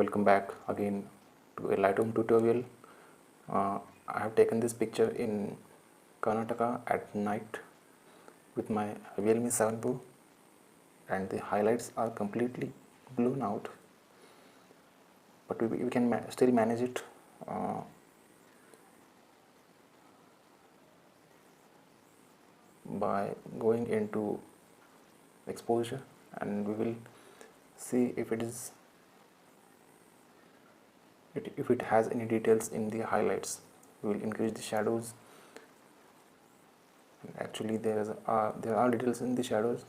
welcome back again to a Lightroom tutorial. I have taken this picture in Karnataka at night with my Realme 7 Pro, and the highlights are completely blown out, but we can still manage it by going into exposure, and we will see if it has any details in the highlights. We will increase the shadows. Actually, there are details in the shadows.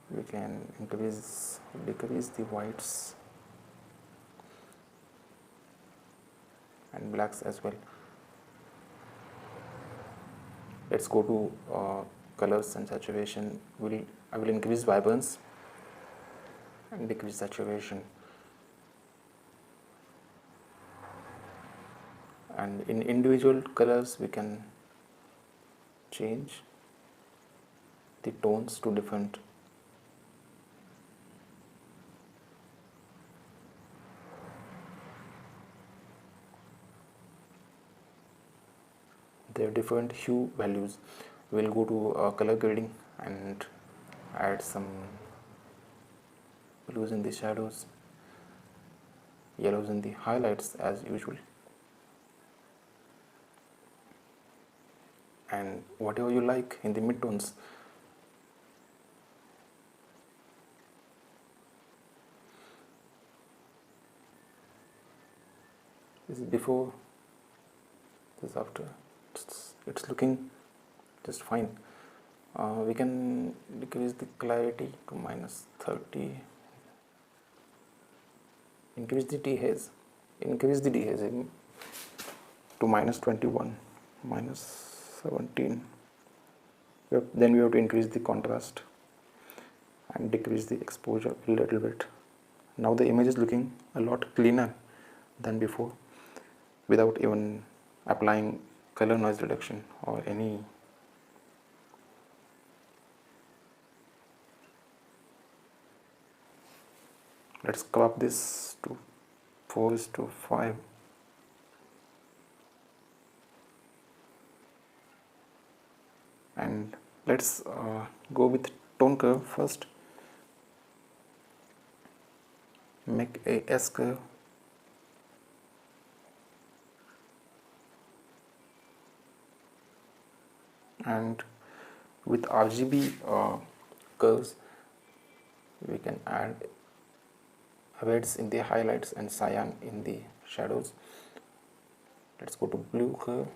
We can decrease the whites and blacks as well. Let's go to colors and saturation. I will increase vibrance and decrease saturation. And in individual colors, we can change the tones to different. There are different hue values. We'll go to color grading and add some blues in the shadows, yellows in the highlights as usual, and whatever you like in the midtones. This is before, this is after. It's looking just fine. We can decrease the clarity to -30. Increase the dehaze to -21, -17. Then we have to increase the contrast and decrease the exposure a little bit. Now the image is looking a lot cleaner than before, without even applying color noise reduction or any. Let's crop this to 4:5. And let's go with tone curve first. Make a S curve. And with RGB curves, we can add reds in the highlights and cyan in the shadows. Let's go to blue curve.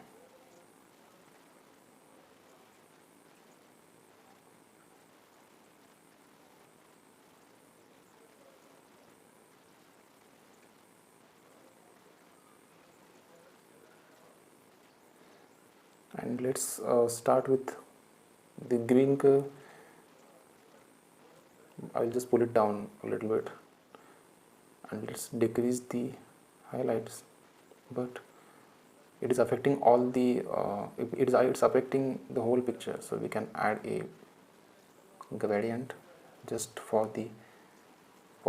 And let's start with the green curve. I'll just pull it down a little bit, and let's decrease the highlights, but it is affecting all the it's affecting the whole picture, so we can add a gradient just for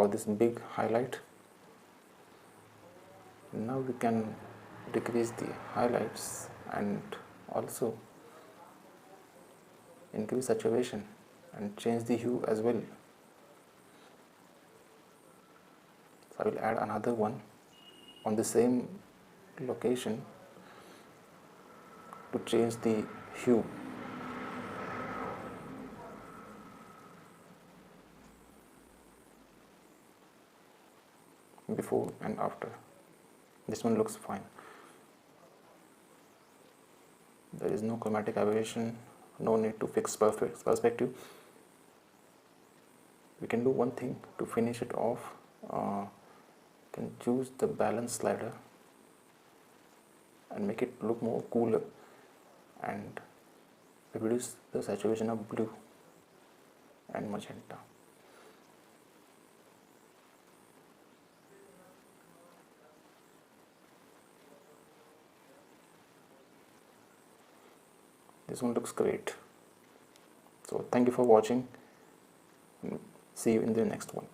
this big highlight. Now we can decrease the highlights and also increase saturation and change the hue as well. So I will add another one on the same location to change the hue. Before and after. This one looks fine. There is no chromatic aberration, no need to fix perfect perspective. We can do one thing to finish it off. Can choose the balance slider and make it look more cooler and reduce the saturation of blue and magenta. This one looks great. So thank you for watching. See you in the next one.